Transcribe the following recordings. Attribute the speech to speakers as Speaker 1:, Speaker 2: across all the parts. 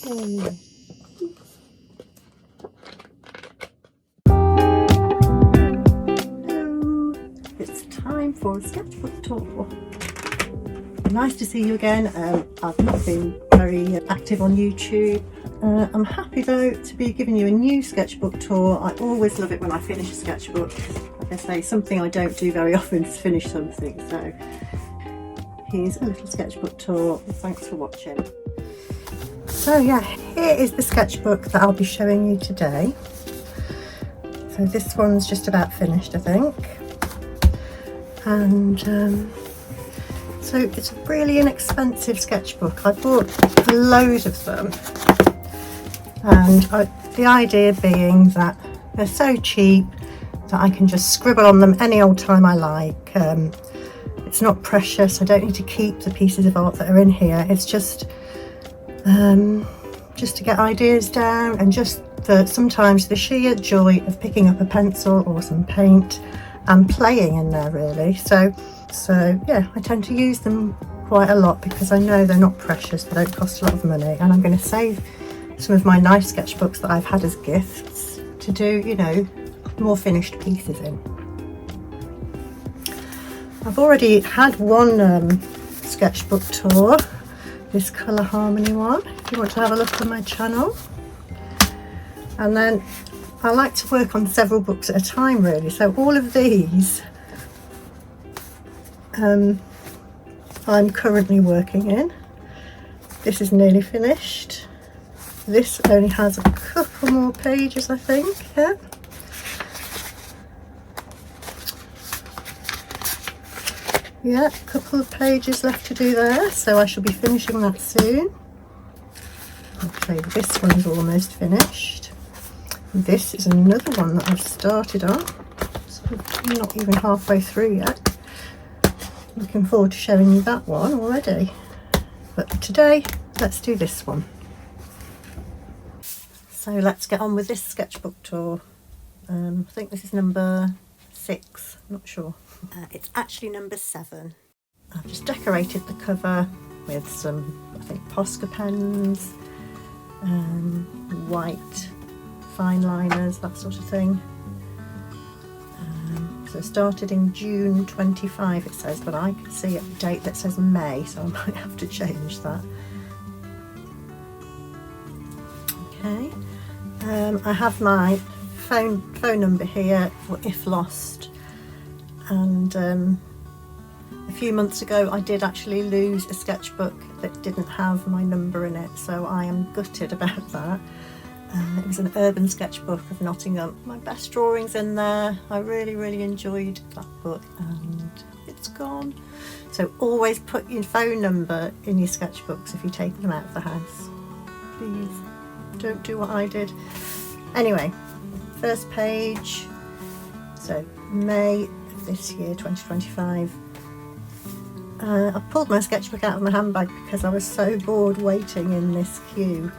Speaker 1: Yay. Hello, it's time for a sketchbook tour. Nice to see you again. I've not been very active on YouTube. I'm happy though to be giving you a new sketchbook tour. I always love it when I finish a sketchbook. Like I say, something I don't do very often is finish something. So here's a little sketchbook tour. Thanks for watching. So yeah, here is the sketchbook that I'll be showing you today. So this one's just about finished, I think. And so it's a really inexpensive sketchbook. I bought a load of them, and the idea being that they're so cheap that I can just scribble on them any old time I like. It's not precious. I don't need to keep the pieces of art that are in here. It's just to get ideas down, and just sometimes the sheer joy of picking up a pencil or some paint and playing in there, really. So yeah, I tend to use them quite a lot because I know they're not precious, they don't cost a lot of money, and I'm going to save some of my nice sketchbooks that I've had as gifts to do, you know, more finished pieces in. I've already had one sketchbook tour, this colour harmony one, if you want to have a look on my channel. And then I like to work on several books at a time, really. So all of these I'm currently working in. This is nearly finished. This only has a couple more pages, I think. Yeah, a couple of pages left to do there, so I shall be finishing that soon. Okay, this one's almost finished. This is another one that I've started on, so I'm not even halfway through yet. Looking forward to showing you that one already. But today, let's do this one. So let's get on with this sketchbook tour. I think this is number 6, I'm not sure. It's actually number 7. I've just decorated the cover with some, I think, Posca pens, white fine liners, that sort of thing. So started in June 25 it says, but I can see a date that says May, so I might have to change that. Okay, I have my phone number here for if lost, and a few months ago I did actually lose a sketchbook that didn't have my number in it, so I am gutted about that. It was an urban sketchbook of Nottingham. My best drawings in there. I really enjoyed that book, and it's gone. So always put your phone number in your sketchbooks if you take them out of the house. Please don't do what I did. Anyway, first page. So May of this year, 2025. I pulled my sketchbook out of my handbag because I was so bored waiting in this queue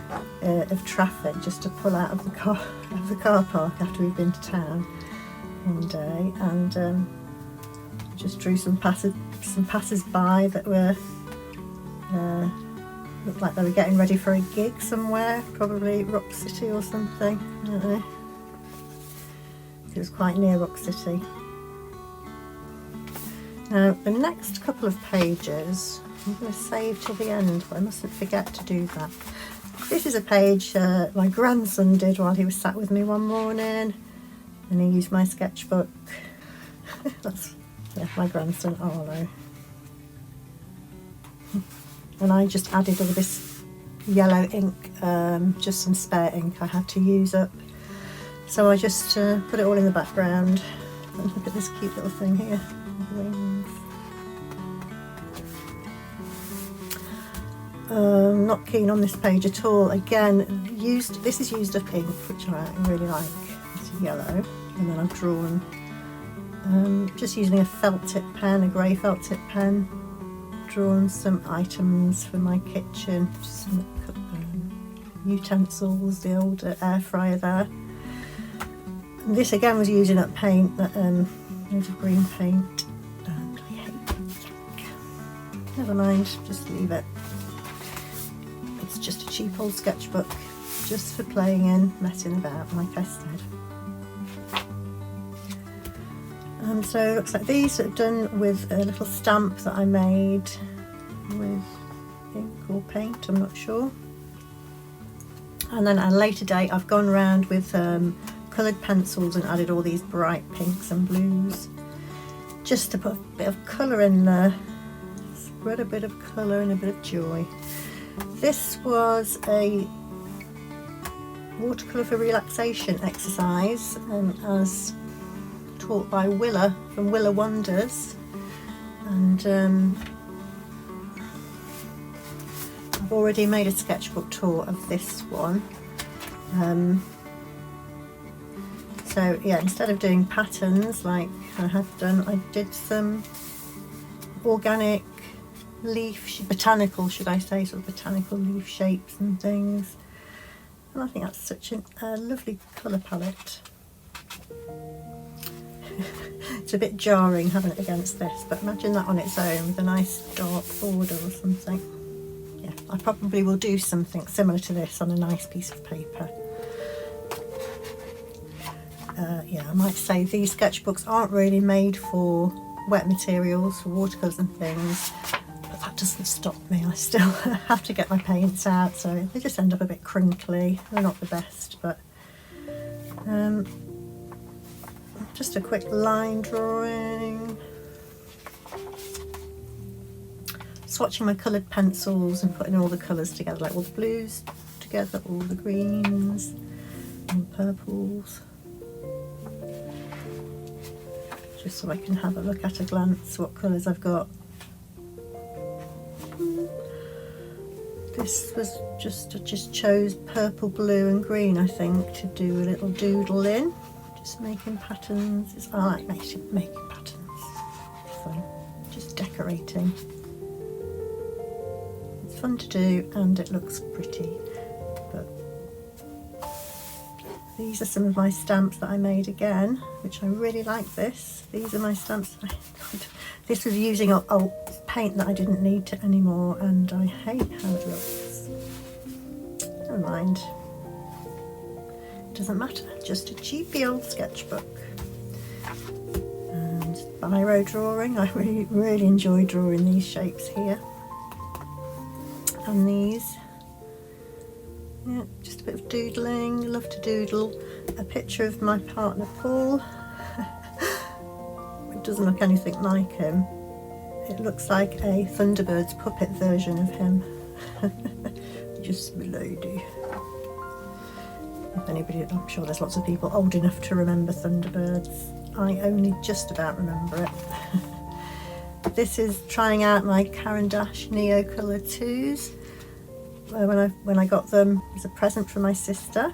Speaker 1: of traffic just to pull out of the car park after we'd been to town one day, and just drew some passers-by that were looked like they were getting ready for a gig somewhere, probably Rock City or something. I don't know. It was quite near Rock City. Now the next couple of pages I'm going to save till the end, but I mustn't forget to do that. This is a page my grandson did while he was sat with me one morning, and he used my sketchbook. That's my grandson Arlo. And I just added all this yellow ink, just some spare ink I had to use up. So I just put it all in the background. And look at this cute little thing here. Wings. Not keen on this page at all. Again, this is used up ink, which I really like. It's yellow, and then I've drawn just using a felt tip pen, a grey felt tip pen. Drawn some items for my kitchen, just some utensils, the old air fryer there. And this again was using up paint, that loads of green paint. And I hate ink. Never mind, just leave it. It's just a cheap old sketchbook, just for playing in, messing about, like I said. So it looks like these are done with a little stamp that I made with ink or paint, I'm not sure. And then at a later date I've gone around with coloured pencils and added all these bright pinks and blues, just to put a bit of colour in there, spread a bit of colour and a bit of joy. This was a watercolour for relaxation exercise, as taught by Willa from Willa Wonders, and I've already made a sketchbook tour of this one. So yeah, instead of doing patterns like I had done, I did some organic leaf, botanical should I say, sort of botanical leaf shapes and things. And I think that's such a lovely colour palette. It's a bit jarring having it against this, but imagine that on its own with a nice dark border or something. Yeah, I probably will do something similar to this on a nice piece of paper. Yeah, I might say these sketchbooks aren't really made for wet materials, for watercolours and things, but that doesn't stop me. I still have to get my paints out, so they just end up a bit crinkly. They're not the best, but just a quick line drawing. Swatching my coloured pencils and putting all the colours together, like all the blues together, all the greens and purples. Just so I can have a look at a glance what colours I've got. This was I just chose purple, blue and green, I think, to do a little doodle in. Just making patterns. I like making patterns. It's fun. Just decorating. It's fun to do and it looks pretty. But these are some of my stamps that I made again, which I really like this. These are my stamps that this was using old paint that I didn't need anymore, and I hate how it looks. Never mind. Doesn't matter, just a cheapy old sketchbook. And biro drawing, I really enjoy drawing these shapes here. And these. Yeah, just a bit of doodling. Love to doodle. A picture of my partner Paul. It doesn't look anything like him. It looks like a Thunderbirds puppet version of him. Just milady. If anybody, I'm sure there's lots of people old enough to remember Thunderbirds. I only just about remember it. This is trying out my Caran d'Ache Neo Colour 2s. When I got them as a present from my sister.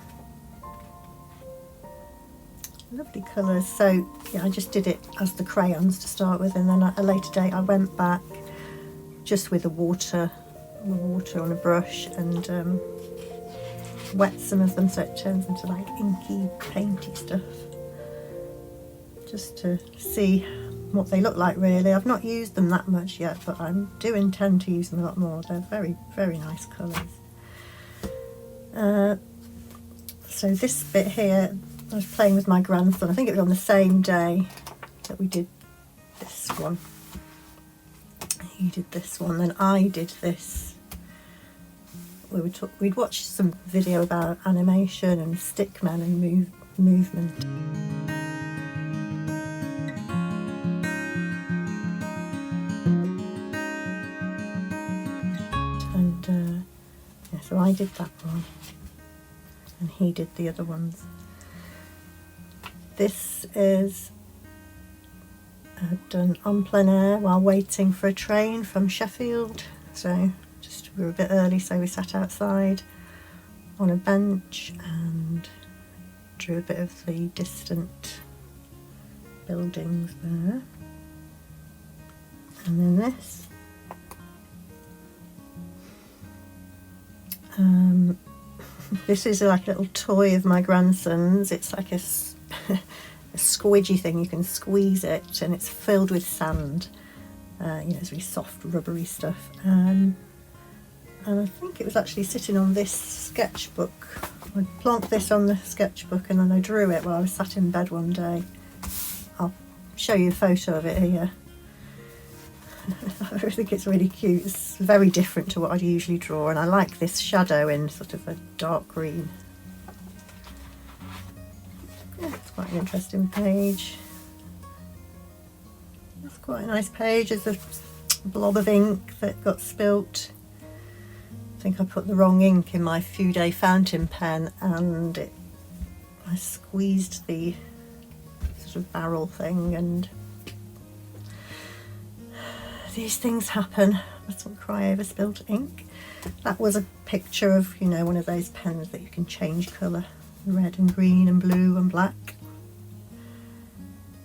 Speaker 1: Lovely colours. So yeah, I just did it as the crayons to start with, and then at a later date I went back just with the water on a brush and wet some of them so it turns into like inky, painty stuff. Just to see what they look like really. I've not used them that much yet, but I do intend to use them a lot more. They're very, very nice colours. So this bit here, I was playing with my grandson. I think it was on the same day that we did this one. He did this one, then I did this. We'd watched some video about animation and stickmen and movement. And yeah, so I did that one and he did the other ones. This is done en plein air while waiting for a train from Sheffield. So we were a bit early, so we sat outside on a bench and drew a bit of the distant buildings there. And then this. This is like a little toy of my grandson's. It's like a squidgy thing. You can squeeze it and it's filled with sand. You know, it's really soft, rubbery stuff. and I think it was actually sitting on this sketchbook. I plonked this on the sketchbook and then I drew it while I was sat in bed one day. I'll show you a photo of it here. I think it's really cute. It's very different to what I'd usually draw, and I like this shadow in sort of a dark green. Yeah, it's quite an interesting page. It's quite a nice page. There's a blob of ink that got spilt. I think I put the wrong ink in my Fude fountain pen, and I squeezed the sort of barrel thing, and these things happen. Mustn't cry over spilt ink. That was a picture of, you know, one of those pens that you can change colour, red and green and blue and black,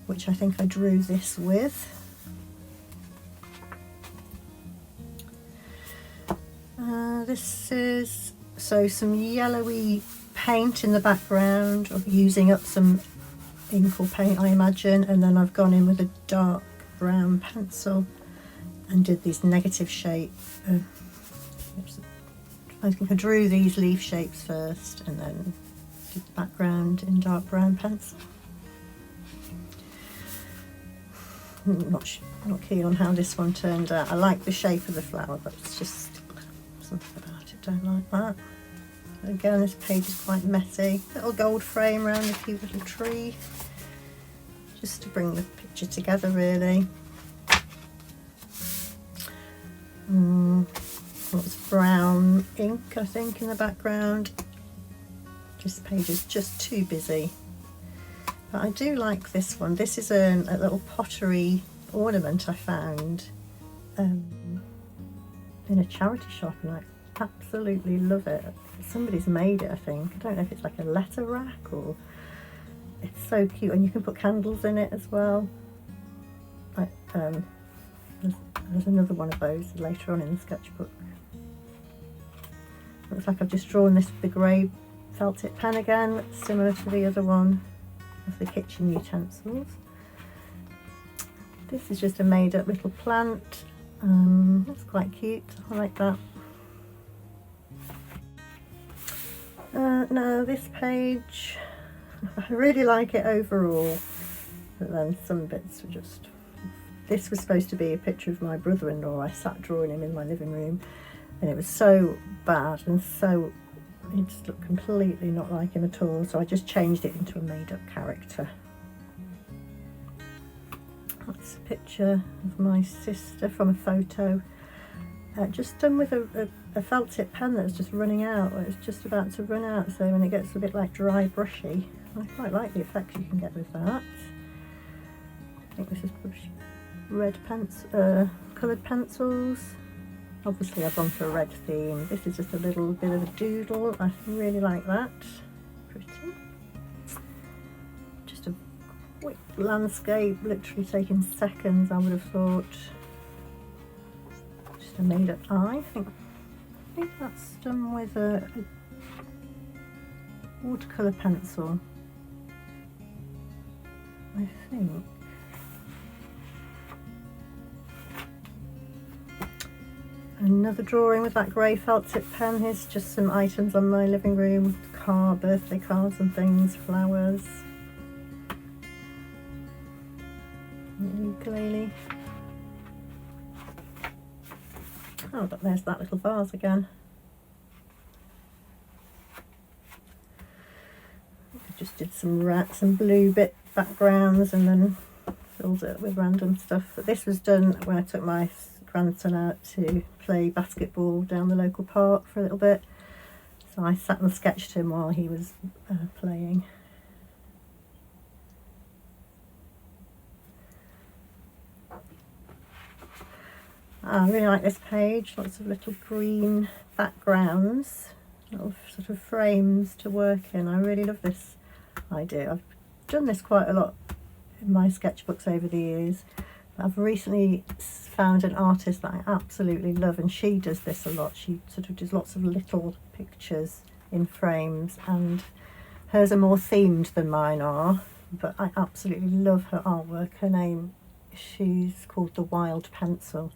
Speaker 1: which I think I drew this with. This is some yellowy paint in the background, of using up some ink or paint, I imagine, and then I've gone in with a dark brown pencil and did these negative shape. I think I drew these leaf shapes first and then did the background in dark brown pencil. Not keen on how this one turned out. I like the shape of the flower, but it's just something about it, don't like that. Again, this page is quite messy. Little gold frame around the cute little tree, just to bring the picture together, really. Lots of brown ink, I think, in the background. This page is just too busy. But I do like this one. This is a little pottery ornament I found in a charity shop, and I absolutely love it. Somebody's made it, I think. I don't know if it's like a letter rack or... It's so cute, and you can put candles in it as well. There's another one of those later on in the sketchbook. Looks like I've just drawn this with the grey felt tip pen again, similar to the other one of the kitchen utensils. This is just a made up little plant. That's quite cute, I like that. No, this page, I really like it overall, but then some bits were just... This was supposed to be a picture of my brother-in-law. I sat drawing him in my living room, and it was so bad and so... It just looked completely not like him at all, so I just changed it into a made-up character. That's a picture of my sister from a photo, just done with a felt tip pen that's just running out. It's just about to run out, so when it gets a bit like dry brushy, I quite like the effect you can get with that. I think this is red coloured pencils. Obviously I've gone for a red theme. This is just a little bit of a doodle. I really like that. Pretty. Just a quick landscape, literally taking seconds, I would have thought. Just a made up eye. I think that's done with a watercolour pencil, I think. Another drawing with that grey felt tip pen. Here's just some items on my living room, birthday cards and things, flowers, ukulele. Oh, but there's that little vase again. I just did some rats and blue bit backgrounds and then filled it with random stuff. But this was done when I took my grandson out to play basketball down the local park for a little bit, so I sat and sketched him while he was playing. I really like this page, lots of little green backgrounds, little sort of frames to work in. I really love this idea. I've done this quite a lot in my sketchbooks over the years. I've recently found an artist that I absolutely love, and she does this a lot. She sort of does lots of little pictures in frames, and hers are more themed than mine are, but I absolutely love her artwork. She's called The Wild Pencil,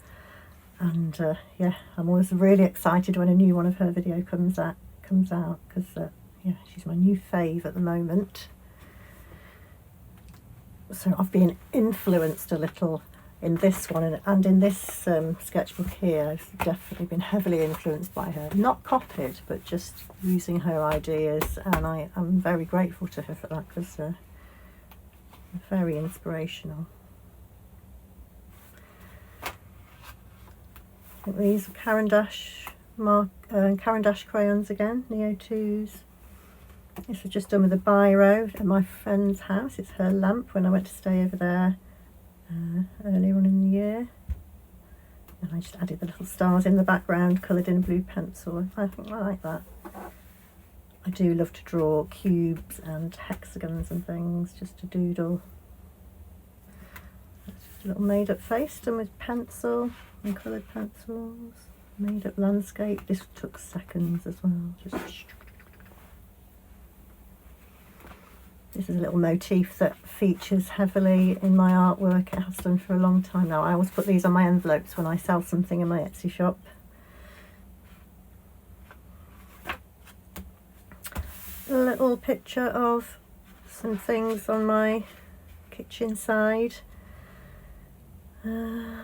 Speaker 1: And yeah, I'm always really excited when a new one of her video comes out because yeah, she's my new fave at the moment. So I've been influenced a little in this one, and in this sketchbook here I've definitely been heavily influenced by her. Not copied, but just using her ideas, and I am very grateful to her for that, because very inspirational. I think these are Caran d'Ache crayons again, Neo 2s. This was just done with a biro at my friend's house. It's her lamp when I went to stay over there earlier on in the year. And I just added the little stars in the background, coloured in a blue pencil. I think I like that. I do love to draw cubes and hexagons and things, just to doodle. That's just a little made up face done with pencil and coloured pencils. Made up landscape. This took seconds as well. This is a little motif that features heavily in my artwork. It has done for a long time now. I always put these on my envelopes when I sell something in my Etsy shop. A little picture of some things on my kitchen side. I'll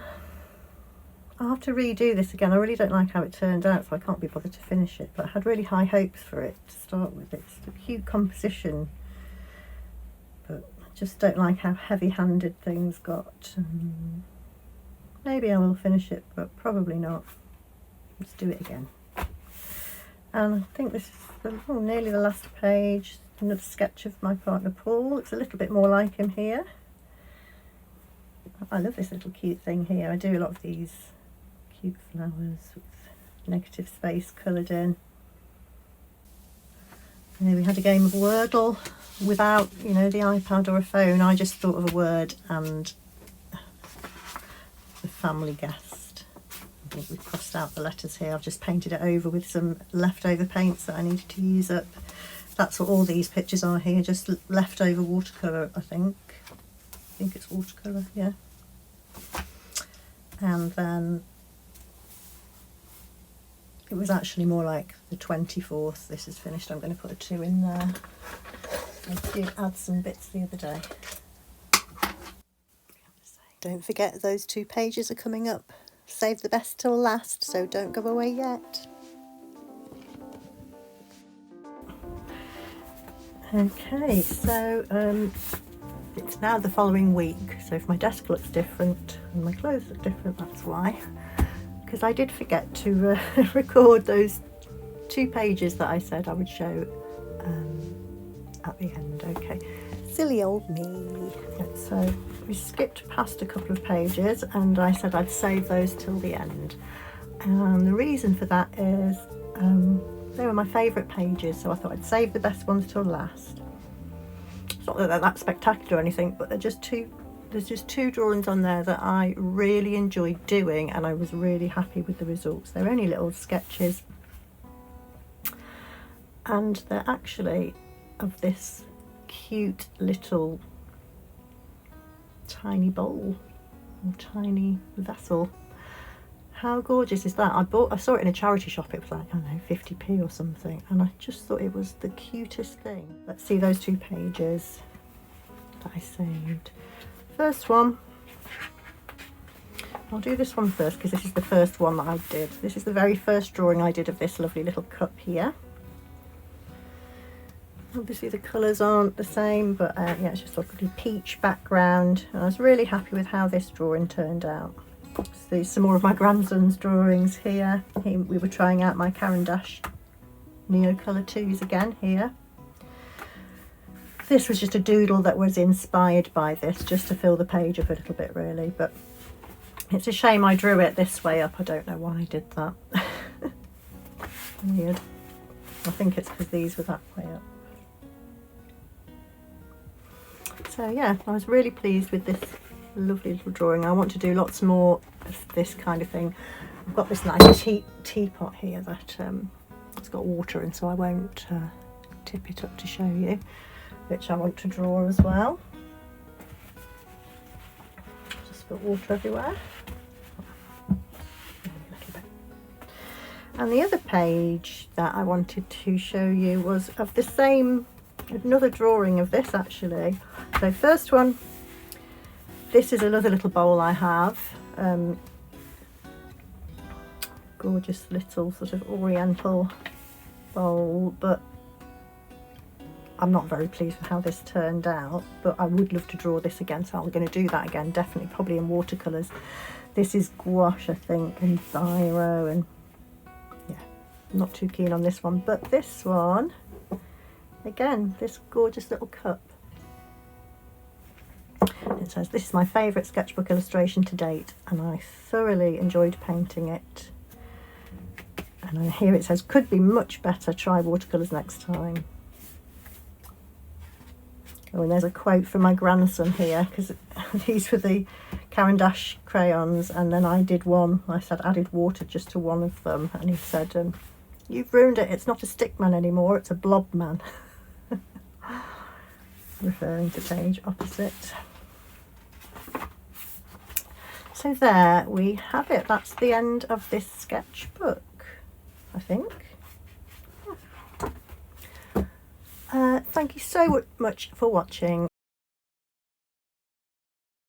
Speaker 1: have to redo this again. I really don't like how it turned out, so I can't be bothered to finish it, but I had really high hopes for it to start with. It's a cute composition, but I just don't like how heavy-handed things got. Maybe I will finish it, but probably not. Let's do it again. And I think this is nearly the last page. Another sketch of my partner Paul. It's a little bit more like him here. I love this little cute thing here. I do a lot of these cute flowers with negative space coloured in. Yeah, we had a game of Wordle without, you know, the iPad or a phone. I just thought of a word and the family guessed. I think we've crossed out the letters here. I've just painted it over with some leftover paints that I needed to use up. That's what all these pictures are here, just leftover watercolour, I think. I think it's watercolour, yeah. And then it was actually more like the 24th this is finished. I'm going to put a 2 in there. I did add some bits the other day. Don't forget, those 2 pages are coming up. Save the best till last, so don't go away yet. Okay, so it's now the following week, so if my desk looks different and my clothes look different, that's why. Because I did forget to record those 2 pages that I said I would show at the end. Okay, silly old me. Yeah, so we skipped past a couple of pages and I said I'd save those till the end. And the reason for that is they were my favourite pages, so I thought I'd save the best ones till last. It's not that they're that spectacular or anything, but there's just 2 drawings on there that I really enjoyed doing, and I was really happy with the results. They're only little sketches, and they're actually of this cute little tiny bowl or tiny vessel. How gorgeous is that? I saw it in a charity shop. It was like, I don't know, 50p or something, and I just thought it was the cutest thing. Let's see those 2 pages that I saved. First one, I'll do this one first because this is the first one that I did. This is the very first drawing I did of this lovely little cup here. Obviously the colours aren't the same, but yeah, it's just sort of a peach background. And I was really happy with how this drawing turned out. So there's some more of my grandson's drawings here. We were trying out my Caran d'Ache Neo Colour 2s again here. This was just a doodle that was inspired by this, just to fill the page up a little bit really, but it's a shame I drew it this way up. I don't know why I did that. Weird. I think it's because these were that way up. So yeah, I was really pleased with this lovely little drawing. I want to do lots more of this kind of thing. I've got this nice teapot here that it's got water in, so I won't tip it up to show you, which I want to draw as well. Just put water everywhere. There And the other page that I wanted to show you was of the same, another drawing of this actually. So first one, this is another little bowl I have. Gorgeous little sort of oriental bowl, but I'm not very pleased with how this turned out, but I would love to draw this again, so I'm going to do that again, definitely, probably in watercolours. This is gouache, I think, and biro, and yeah, not too keen on this one. But this one, again, this gorgeous little cup. It says, "This is my favourite sketchbook illustration to date, and I thoroughly enjoyed painting it." And here it says, "Could be much better, try watercolours next time." Oh, and there's a quote from my grandson here, because these were the Caran d'Ache crayons, and then I did one, I said added water just to one of them, and he said, "You've ruined it, it's not a stick man anymore, it's a blob man." Referring to page opposite. So there we have it, that's the end of this sketchbook, I think. Thank you so much for watching.